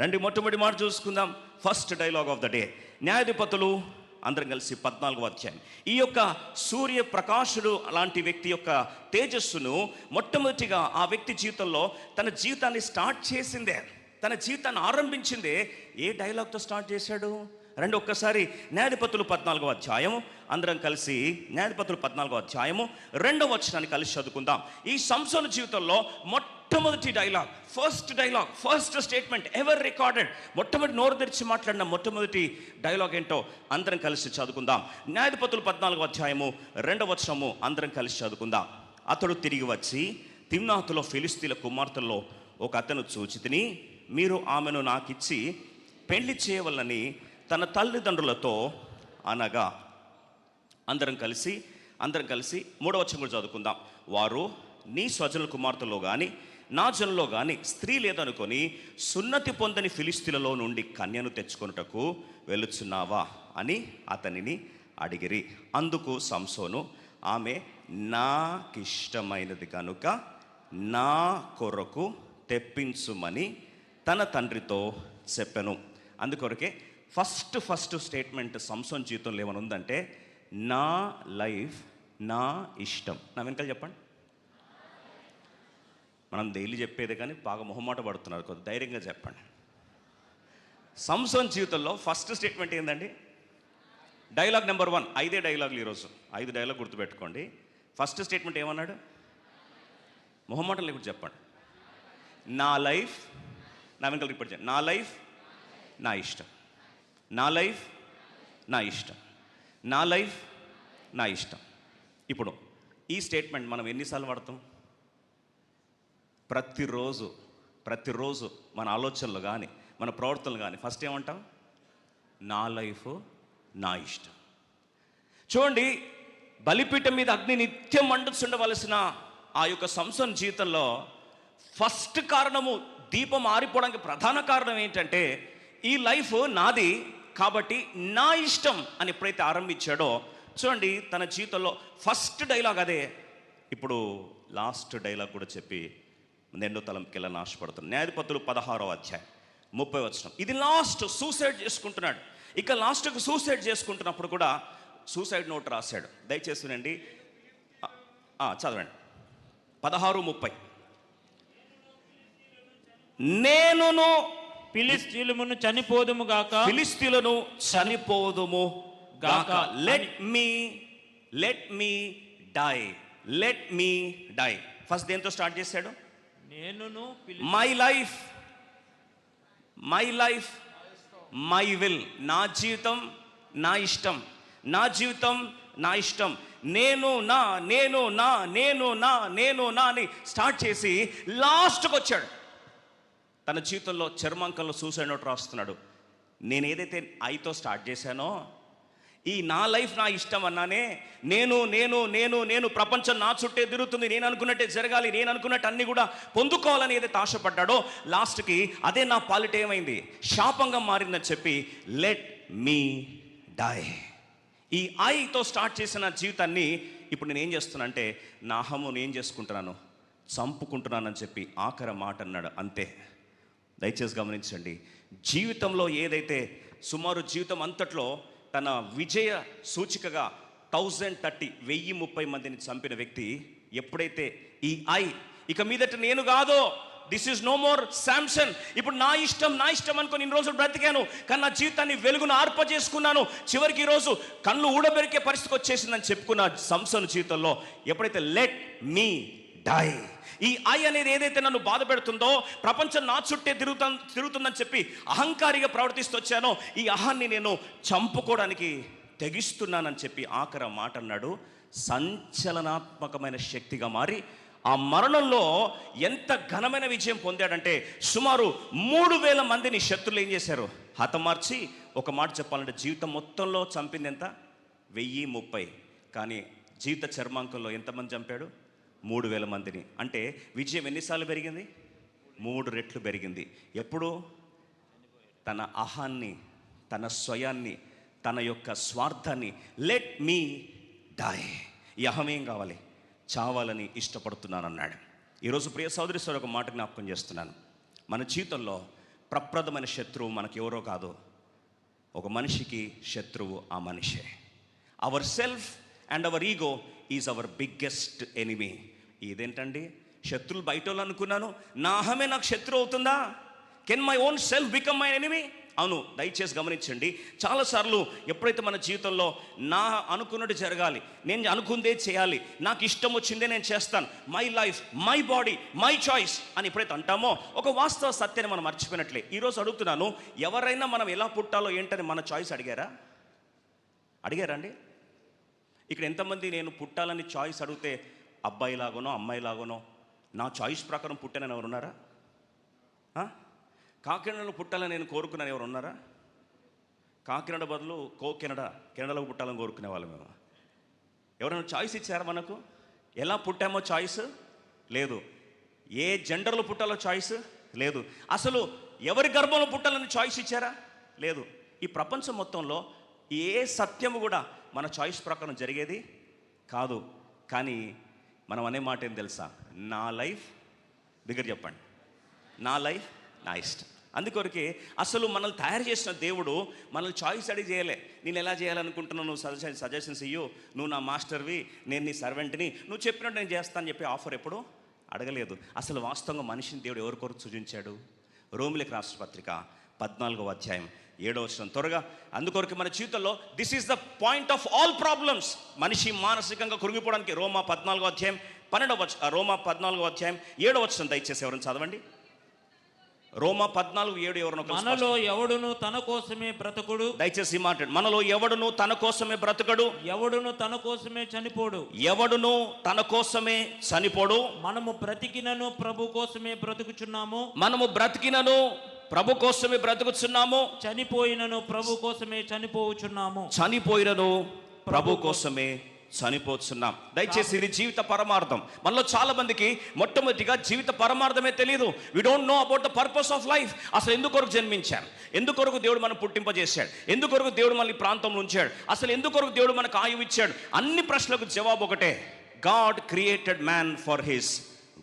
రండి మొట్టమొదటి మాట చూసుకుందాం. First dialogue of the day, న్యాయాధిపతులు అందరం కలిసి 14వ అధ్యాయం. ఈ యొక్క సూర్య ప్రకాశుడు అలాంటి వ్యక్తి యొక్క తేజస్సును మొట్టమొదటిగా ఆ వ్యక్తి జీవితంలో తన జీవితాన్ని స్టార్ట్ చేసిందే, తన జీవితాన్ని ఆరంభించిందే ఏ డైలాగ్తో స్టార్ట్ చేశాడు? రెండు ఒక్కసారి న్యాయాధిపతులు 14వ అధ్యాయము అందరం కలిసి న్యాయాధిపతులు 14వ అధ్యాయము 2వ వచనాన్ని కలిసి చదువుకుందాం. ఈ సంసోను జీవితంలో మొట్టమొదటి dialogue, first statement ever recorded, మొట్టమొదటి నోరు తెరిచి మాట్లాడిన మొట్టమొదటి డైలాగ్ ఏంటో అందరం కలిసి చదువుకుందాం. న్యాయాధిపతులు 14వ అధ్యాయము 2వ వచనము అందరం కలిసి చదువుకుందాం. అతడు తిరిగి వచ్చి తిమ్నాతులో ఫిలిస్తీన్ల కుమార్తెల్లో ఒక అతను చూచి తిని, మీరు ఆమెను నాకిచ్చి పెళ్లి చేయవలని తన తల్లిదండ్రులతో అనగా, అందరం కలిసి 3వ వచనం కూడా చదువుకుందాం. వారు నీ స్వజనుల కుమార్తెలో కానీ నా జనులో కానీ స్త్రీ లేదనుకొని సున్నతి పొందని ఫిలిస్తీన్లలో నుండి కన్యను తెచ్చుకొనుటకు వెళుచున్నావా అని అతనిని అడిగిరి. అందుకు సంసోను, ఆమె నాకిష్టమైనది కనుక నా కొరకు తెప్పించుమని తన తండ్రితో చెప్పెను. అందుకొరకే ఫస్ట్ స్టేట్మెంట్ సంసోన్ జీవితంలో ఏమైనా ఉందంటే, నా లైఫ్ నా ఇష్టం. నా వెనకాల చెప్పండి. మనం డైలీ చెప్పేదే కానీ బాగా మొహమాట పడుతున్నారు, కొద్ది ధైర్యంగా చెప్పండి. సంసోన్ జీవితంలో ఫస్ట్ స్టేట్మెంట్ ఏందండి? Dialogue number 1. 5 డైలాగులు ఈరోజు, 5 డైలాగ్ గుర్తుపెట్టుకోండి. ఫస్ట్ స్టేట్మెంట్ ఏమన్నాడు? మొహమాటం లేకుండా చెప్పండి. నా లైఫ్, నా వెనకాల ఇప్పుడు చెప్పండి, నా లైఫ్ నా ఇష్టం, నా లైఫ్ నా ఇష్టం, నా లైఫ్ నా ఇష్టం. ఇప్పుడు ఈ స్టేట్మెంట్ మనం ఎన్నిసార్లు వాడతాం? ప్రతిరోజు మన ఆలోచనలు కానీ మన ప్రవర్తనలు కానీ ఫస్ట్ ఏమంటాం? నా లైఫ్ నా ఇష్టం. చూడండి, బలిపీఠం మీద అగ్ని నిత్యం మండుచుండవలసిన ఆ యొక్క సంసోను జీవితంలో ఫస్ట్ కారణము, దీపం ఆరిపోవడానికి ప్రధాన కారణం ఏంటంటే, ఈ లైఫ్ నాది కాబట్టి నా ఇష్టం అని ఎప్పుడైతే ఆరంభించాడో, చూడండి తన జీవితంలో ఫస్ట్ డైలాగ్ అదే. ఇప్పుడు లాస్ట్ డైలాగ్ కూడా చెప్పి రెండో తలంకి వెళ్ళని ఆశపడుతున్నాను. న్యాయాధిపతులు 16వ అధ్యాయం 30వ వచనం. ఇది లాస్ట్, సూసైడ్ చేసుకుంటున్నాడు. ఇక లాస్ట్కు సూసైడ్ చేసుకుంటున్నప్పుడు కూడా సూసైడ్ నోట్ రాశాడు. దయచేసి వినండి, చదవండి. 16:30. నేనును ఫిలిస్తీయులను చనిపోదుము గాక, ఫిలిస్తీయులను చనిపోదుము గాక. Let me die. ఫస్ట్ దేంతో స్టార్ట్ చేశాడు? నేనును మై లైఫ్ మై విల్, నా జీవితం నా ఇష్టం, నా జీవితం నా ఇష్టం, నేను నా అని స్టార్ట్ చేసి లాస్ట్కి వచ్చాడు. తన జీవితంలో చర్మాంకంలో సూసైడ్ నోట్ రాస్తున్నాడు. నేను ఏదైతే ఐతో స్టార్ట్ చేశానో, ఈ నా లైఫ్ నా ఇష్టం అన్నానే, నేను ప్రపంచం నా చుట్టే తిరుగుతుంది, నేను అనుకున్నట్టే జరగాలి, నేను అనుకున్నట్టు అన్ని కూడా పొందుకోవాలని ఏదైతే ఆశపడ్డాడో, లాస్ట్కి అదే నా పాలిట ఏమైంది? శాపంగా మారిందని చెప్పి లెట్ మీ డై. ఈ ఐతో స్టార్ట్ చేసిన జీవితాన్ని ఇప్పుడు నేను ఏం చేస్తున్నా అంటే, నా అహము నేను చేసుకుంటున్నాను, చంపుకుంటున్నానని చెప్పి ఆఖరి మాట అన్నాడు. అంతే. దయచేసి గమనించండి, జీవితంలో ఏదైతే సుమారు జీవితం అంతట్లో తన విజయ సూచికగా 1030 మందిని చంపిన వ్యక్తి, ఎప్పుడైతే ఈ ఇక మీదట నేను కాదో, this is no more Samson, ఇప్పుడు నా ఇష్టం అనుకొని ఇన్ని రోజులు బ్రతికాను, కానీ నా జీవితాన్ని వెలుగును ఆర్పజేసుకున్నాను, చివరికి ఈరోజు కళ్ళు ఊడబెరికే పరిస్థితికి వచ్చేసిందని చెప్పుకున్న సంసోను జీవితంలో ఎప్పుడైతే లెట్ మీ డై, ఈ అనేది ఏదైతే నన్ను బాధ పెడుతుందో, ప్రపంచం నా చుట్టే తిరుగుతుందని చెప్పి అహంకారిగా ప్రవర్తిస్తూ వచ్చానో, ఈ అహాన్ని నేను చంపుకోవడానికి తెగిస్తున్నానని చెప్పి ఆఖరి మాట అన్నాడు. సంచలనాత్మకమైన శక్తిగా మారి ఆ మరణంలో ఎంత ఘనమైన విజయం పొందాడంటే, సుమారు 3000 మందిని శత్రులు ఏం చేశారు? హతమార్చి, ఒక మాట చెప్పాలంటే జీవితం మొత్తంలో చంపింది ఎంత? 1030. కానీ జీవిత చర్మాంకంలో ఎంతమంది చంపాడు? 3000 మందిని. అంటే విజయం ఎన్నిసార్లు పెరిగింది? 3 రెట్లు పెరిగింది. ఎప్పుడు? తన అహాన్ని, తన స్వయాన్ని, తన యొక్క స్వార్థాన్ని లెట్ మీ డై. ఈ అహం ఏం కావాలి? చావాలని ఇష్టపడుతున్నాను అన్నాడు. ఈరోజు ప్రియ సోదరి ఒక మాట జ్ఞాపకం చేస్తున్నాను. మన జీవితంలో ప్రప్రదమైన శత్రువు మనకి ఎవరో కాదు, ఒక మనిషికి శత్రువు ఆ మనిషే. Our self and hour ego is our biggest enemy. ఇదేంటండి, శత్రువులు బయట వాళ్ళు అనుకున్నాను, నా అహమే నాకు శత్రువు అవుతుందా? Can my own self become my enemy? అవును, దయచేసి గమనించండి. చాలాసార్లు ఎప్పుడైతే మన జీవితంలో నా అనుకున్నట్టు జరగాలి, నేను అనుకుందే చేయాలి, నాకు ఇష్టం వచ్చిందే నేను చేస్తాను, my life my body my choice అని ఎప్పుడైతే అంటామో ఒక వాస్తవ సత్యాన్ని మనం మర్చిపోయినట్లే. ఈరోజు అడుగుతున్నాను, ఎవరైనా మనం ఎలా పుట్టాలో ఏంటని మన చాయిస్ అడిగారా అండి? ఇక్కడ ఎంతమంది నేను పుట్టాలని చాయిస్ అడిగితే అబ్బాయిలాగానో అమ్మాయిలాగానో నా చాయిస్ ప్రకారం పుట్టానని ఎవరు ఉన్నారా? కాకినాడలో పుట్టాలని నేను కోరుకున్నాను, ఎవరు ఉన్నారా? కాకినాడ బదులు కెనడాలో పుట్టాలని కోరుకునే వాళ్ళం మేము. ఎవరైనా చాయిస్ ఇచ్చారా మనకు? ఎలా పుట్టామో చాయిస్ లేదు, ఏ జెండర్లో పుట్టాలో చాయిస్ లేదు, అసలు ఎవరి గర్భంలో పుట్టాలని చాయిస్ ఇచ్చారా? లేదు. ఈ ప్రపంచం మొత్తంలో ఏ సత్యము కూడా మన చాయిస్ ప్రకారం జరిగేది కాదు. కానీ మనం అనే మాట ఏం తెలుసా? నా లైఫ్, దగ్గర చెప్పండి, నా లైఫ్ నా ఇష్టం. అందుకొరకే అసలు మనల్ని తయారు చేసిన దేవుడు మనల్ని చాయిస్ అడిగి చేయలే. నేను ఎలా చేయాలనుకుంటున్నావు, నువ్వు సజెషన్స్ ఇయ్యు, నువ్వు నా మాస్టర్వి, నేను నీ సర్వెంట్ని, నువ్వు చెప్పినట్టు నేను చేస్తాను చెప్పి ఆఫర్ ఎప్పుడు అడగలేదు. అసలు వాస్తవంగా మనిషిని దేవుడు ఎవరి కొరకు సృజించాడు? రోమిలికి రాసిన పత్రిక 14వ అధ్యాయం 7వ వచనం. త్వరగా, అందుకొరకు మన జీవితంలో this is the point of all problems. మనిషి మానసికంగా కృంగిపోవడానికి రోమా 14వ అధ్యాయం 7వ వచనం దయచేసి ఎవరైనా చదవండి. రోమా 14:7 ఎవరినో మనలో ఎవడును తన కోసమే బ్రతకుడు. దయచేసి మాట్లాడు. మనలో ఎవడును తన కోసమే బ్రతకడు, ఎవడును తన కోసమే చనిపోడు. ఎవడును తన కోసమే చనిపోడు. మనము బ్రతికినను ప్రభు కోసమే బ్రతుకుచున్నాము. మనము బ్రతికినను ప్రభు కోసమే బ్రతుకుచున్నాము. చనిపోయినను ప్రభు కోసమే చనిపోవచ్చున్నాము. చనిపోయినను ప్రభు కోసమే చనిపోతున్నాం. దయచేసి ఇది జీవిత పరమార్థం. మనలో చాలా మందికి మొట్టమొదటిగా జీవిత పరమార్థమే తెలియదు. We don't know about the purpose of life. అసలు ఎందుకొరకు జన్మించారు, ఎందుకొరకు దేవుడు మనం పుట్టింపజేశాడు, ఎందుకొరకు దేవుడు మనల్ని ప్రాంతంలో ఉంచాడు, అసలు ఎందుకొరకు దేవుడు మనకు ఆయువు ఇచ్చాడు, అన్ని ప్రశ్నలకు జవాబు ఒకటే, God created man for his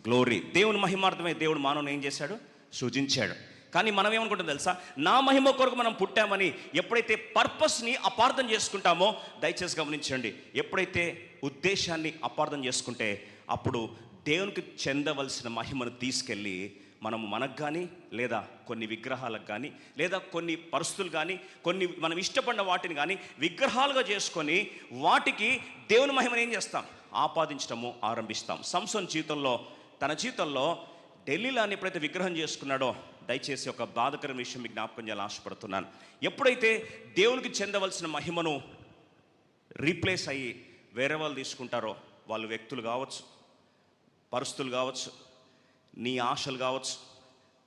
glory. దేవుని మహిమార్థమే దేవుడు మానవుని ఏం చేశాడు? సృజించాడు. కానీ మనం ఏమనుకుంటాం తెలుసా? నా మహిమ కొరకు మనం పుట్టామని ఎప్పుడైతే పర్పస్ని అపార్థం చేసుకుంటామో, దయచేసి గమనించండి, ఎప్పుడైతే ఉద్దేశాన్ని అపార్థం చేసుకుంటే అప్పుడు దేవునికి చెందవలసిన మహిమను తీసుకెళ్ళి మనము మనకు కానీ, లేదా కొన్ని విగ్రహాలకు కానీ, లేదా కొన్ని పరిస్థితులు కానీ, కొన్ని మనం ఇష్టపడిన వాటిని కానీ విగ్రహాలుగా చేసుకొని వాటికి దేవుని మహిమను ఏం చేస్తాం? ఆపాదించడము ఆరంభిస్తాం. సంసోన్ జీవితంలో, తన జీవితంలో ఢిల్లీలో ఎప్పుడైతే విగ్రహం చేసుకున్నాడో, దయచేసి ఒక బాధకరమైన విషయం మీకు జ్ఞాపకం చేయాలని ఆశపడుతున్నాను. ఎప్పుడైతే దేవునికి చెందవలసిన మహిమను రీప్లేస్ అయ్యి వేరే వాళ్ళు తీసుకుంటారో, వాళ్ళు వ్యక్తులు కావచ్చు, పరిస్థితులు కావచ్చు, నీ ఆశలు కావచ్చు,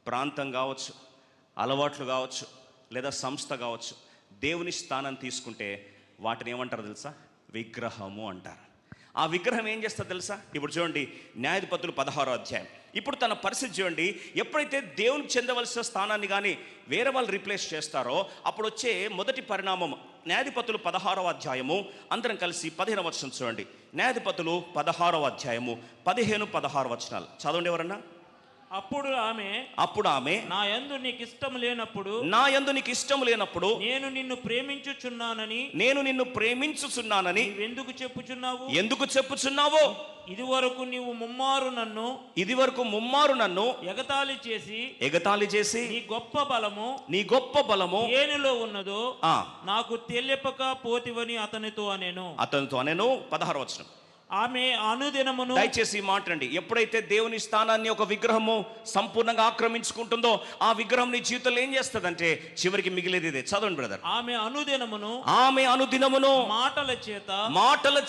ప్రాంతం కావచ్చు, అలవాట్లు కావచ్చు, లేదా సంస్థ కావచ్చు, దేవుని స్థానం తీసుకుంటే వాటిని ఏమంటారు తెలుసా? విగ్రహము అంటారు. ఆ విగ్రహం ఏం చేస్తుందో తెలుసా? ఇప్పుడు చూడండి, న్యాయాధిపతులు 16వ అధ్యాయం. ఇప్పుడు తన పరిస్థితి చూడండి. ఎప్పుడైతే దేవునికి చెందవలసిన స్థానాన్ని కానీ వేరే వాళ్ళు రిప్లేస్ చేస్తారో అప్పుడు వచ్చే మొదటి పరిణామం. న్యాయాధిపతులు 16వ అధ్యాయము, అందరం కలిసి 15వ వచనం చూడండి. న్యాయాధిపతులు 16వ అధ్యాయము 15-16 వచనాలు చదవండి ఎవరన్నా. అప్పుడు ఆమె నా యందు నీకు ఇష్టం లేనప్పుడు నేను నిన్ను ప్రేమించుచున్నానని ఎందుకు చెప్పుచున్నావు? ఇదివరకు ముమ్మారు నన్ను ఎగతాళి చేసి నీ గొప్ప బలము ఏనిలో ఉన్నదో నాకు తెలియక పోతివని అతనితో అనేను. 16వ వచనం. ఆమె అనుదినమును, దయచేసి మాట్లాడండి, ఎప్పుడైతే దేవుని స్థానాన్ని ఒక విగ్రహము సంపూర్ణంగా ఆక్రమించుకుంటుందో ఆ విగ్రహం నీ జీవితంలో ఏం చేస్తుందంటే చివరికి మిగిలేది ఇదే. చదవండి బ్రదర్. ఆమె అనుదినమును మాటల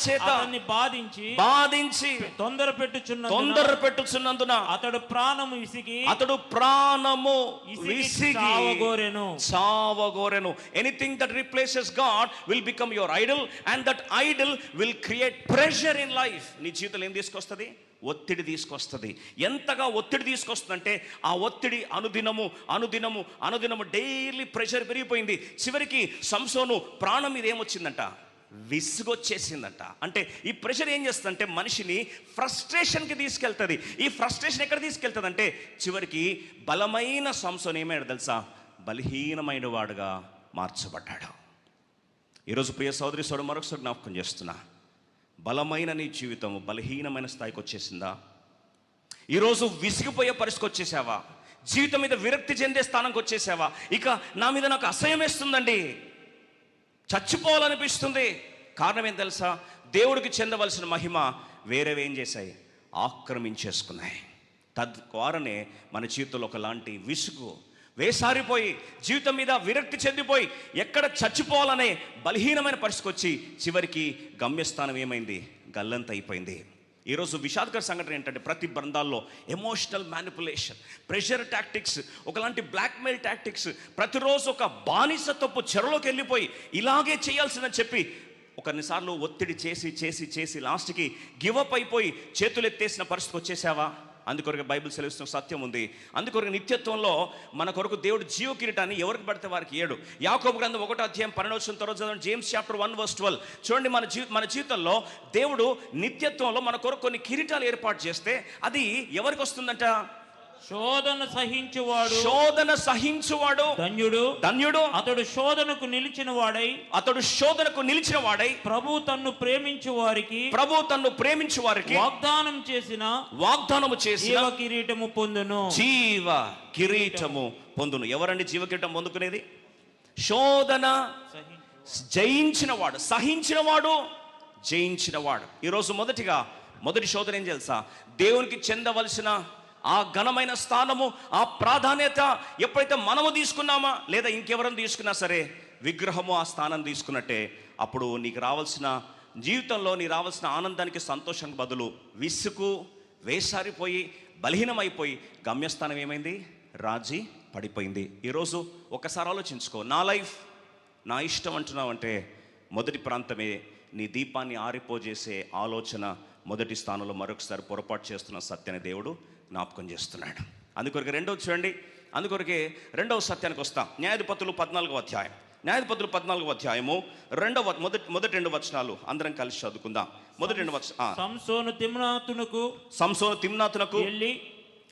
చేత అతన్ని బాధించి తొందర పెట్టుచున్నందున అతడు ప్రాణము విసిగి చావగోరెను. Anything that replaces God will become your idol, and that idol will create pressure in life. నీ జీవితంలో ఏం తీసుకొస్తుంది? ఒత్తిడి తీసుకొస్తుంది. ఎంతగా ఒత్తిడి తీసుకొస్తుందంటే ఆ ఒత్తిడి అనుదినము డైలీ ప్రెషర్ పెరిగిపోయింది. చివరికి సంసోను ప్రాణం మీద ఏమొచ్చిందంట? విసుగొచ్చేసిందంట. అంటే ఈ ప్రెషర్ ఏం చేస్తుందంటే మనిషిని ఫ్రస్ట్రేషన్కి తీసుకెళ్తుంది. ఈ ఫ్రస్ట్రేషన్ ఎక్కడ తీసుకెళ్తుంది అంటే చివరికి బలమైన సంసోన్ ఏమయ్యాడు తెలుసా? బలహీనమైన వాడుగా మార్చబడ్డాడు. ఈరోజు ప్రియ సోదరి సోదరు మరొకసారి జ్ఞాపకం చేస్తున్నా, బలమైన నీ జీవితం బలహీనమైన స్థాయికి వచ్చేసిందా? ఈరోజు విసిగిపోయే పరిస్థితికి వచ్చేసావా? జీవితం మీద విరక్తి చెందే స్థానంకి వచ్చేసావా? ఇక నా మీద నాకు అసహ్యం వేస్తుందండి, చచ్చిపోవాలనిపిస్తుంది. కారణం ఏం తెలుసా? దేవుడికి చెందవలసిన మహిమ వేరేవేం చేశాయి? ఆక్రమించేసుకున్నాయి. తద్వారానే మన జీవితంలో ఒకలాంటి విసుగు వేసారిపోయి, జీవితం మీద విరక్తి చెందిపోయి, ఎక్కడ చచ్చిపోవాలనే బలహీనమైన పరిస్థితికి వచ్చి చివరికి గమ్యస్థానం ఏమైంది? గల్లంత అయిపోయింది. ఈరోజు విషాదకర సంఘటన ఏంటంటే ప్రతి బృందాల్లో ఎమోషనల్ మ్యానిపులేషన్, ప్రెషర్ టాక్టిక్స్, ఒకలాంటి బ్లాక్మెయిల్ టాక్టిక్స్, ప్రతిరోజు ఒక బానిసత్వపు చెరలోకి వెళ్ళిపోయి ఇలాగే చేయాల్సిందని చెప్పి కొన్నిసార్లు ఒత్తిడి చేసి చేసి చేసి లాస్ట్కి గివప్ అయిపోయి చేతులు ఎత్తేసిన పరిస్థితికి వచ్చేసావా? అందుకొరకు బైబిల్ సెలవిస్తున్న సత్యం ఉంది. అందుకొరకు నిత్యత్వంలో మన కొరకు దేవుడు జీవ కిరీటాన్ని ఎవరికి పడితే వారికి ఇయ్యడు. యాకోబు గ్రంథం 1:12 తర్వాత చదవండి. జేమ్స్ చాప్టర్ 1:12 చూడండి. మన జీవితంలో దేవుడు నిత్యత్వంలో మన కొరకు కొన్ని కిరీటాలు ఏర్పాటు చేస్తే అది ఎవరికి వస్తుందంట? శోధన సహించువాడు ధన్యుడు. అతడు శోధనకు నిలిచిన వాడై ప్రభు తన్ను ప్రేమించు వారికి వాగ్దానము చేసిన జీవ కిరీటము పొందును. ఎవరండి జీవ కిరీటం పొందుకునేది? శోధన జయించినవాడు, సహించినవాడు, జయించినవాడు. ఈరోజు మొదటి శోధన ఏం తెలుసా? దేవునికి చెందవలసిన ఆ ఘనమైన స్థానము, ఆ ప్రాధాన్యత ఎప్పుడైతే మనము తీసుకున్నామా, లేదా ఇంకెవరైనా తీసుకున్నా సరే విగ్రహము ఆ స్థానం తీసుకున్నట్టే, అప్పుడు నీకు రావాల్సిన జీవితంలో నీ రావాల్సిన ఆనందానికి, సంతోషానికి బదులు విసుగు వేసారిపోయి బలహీనమైపోయి గమ్యస్థానం ఏమైంది? రాజీ పడిపోయింది. ఈరోజు ఒకసారి ఆలోచించుకో. నా లైఫ్ నా ఇష్టం అంటున్నావంటే మొదటి ప్రాంతమే నీ దీపాన్ని ఆరిపోజేసే ఆలోచన మొదటి స్థానంలో మరొకసారి పొరపాటు చేస్తున్న సత్యాన్ని దేవుడు జ్ఞాపకం చేస్తున్నాడు. అందుకొరకు రెండవ చూడండి, అందుకొరకే రెండవ సత్యానికి వస్తాం. న్యాయాధిపతులు 14వ అధ్యాయం, న్యాయాధిపతులు 14వ అధ్యాయము మొదటి 2 వచనాలు అందరం కలిసి చదువుకుందాం. మొదటి 2 వచనాలు. సంసోను తిమ్నాతునకు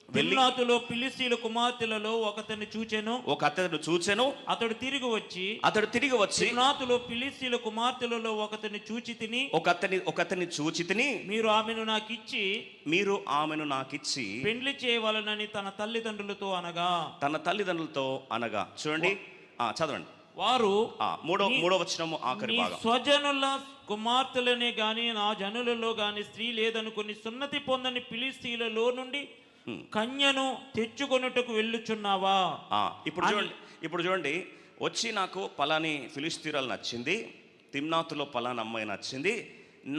తిమ్నాతులో ఫిలిష్తీయుల కుమార్తెలలో ఒకతన్ని చూచెను. అతడు తిరిగి వచ్చి తిమ్నాతులో ఫిలిష్తీయుల కుమార్తెలలో ఒకతన్ని చూచి తిని మీరు ఆమెను నాకిచ్చి పెండ్లి చేయవలనని తన తల్లిదండ్రులతో అనగా చూడండి, చదవండి. వారు మూడో వచనము ఆఖరి భాగం. స్వజనుల కుమార్తెలనే గాని నా జనులలో గాని స్త్రీ లేదనుకుని సున్నతి పొందని ఫిలిష్తీయులలో నుండి కన్యను తెచ్చుకొనుటకు వెళ్ళుచున్నావా? ఇప్పుడు చూడండి, వచ్చి నాకు పలాని ఫిలిష్తీయురాలు నచ్చింది, తిమ్నాతులో పలాని అమ్మాయి నచ్చింది,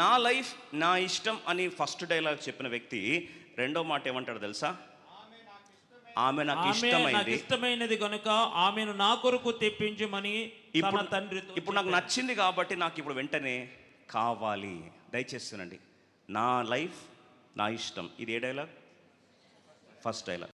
నా లైఫ్ నా ఇష్టం అని ఫస్ట్ డైలాగ్ చెప్పిన వ్యక్తి రెండో మాట ఏమంటాడు తెలుసా? ఆమె నాకు ఇష్టమైనది కనుక ఆమెను నా కొరకు తెప్పించమని తన తండ్రితో. ఇప్పుడు నాకు నచ్చింది కాబట్టి నాకు ఇప్పుడు వెంటనే కావాలి. దయచేస్తునండి, నా లైఫ్ నా ఇష్టం, ఇది ఏ డైలాగ్? First dialogue.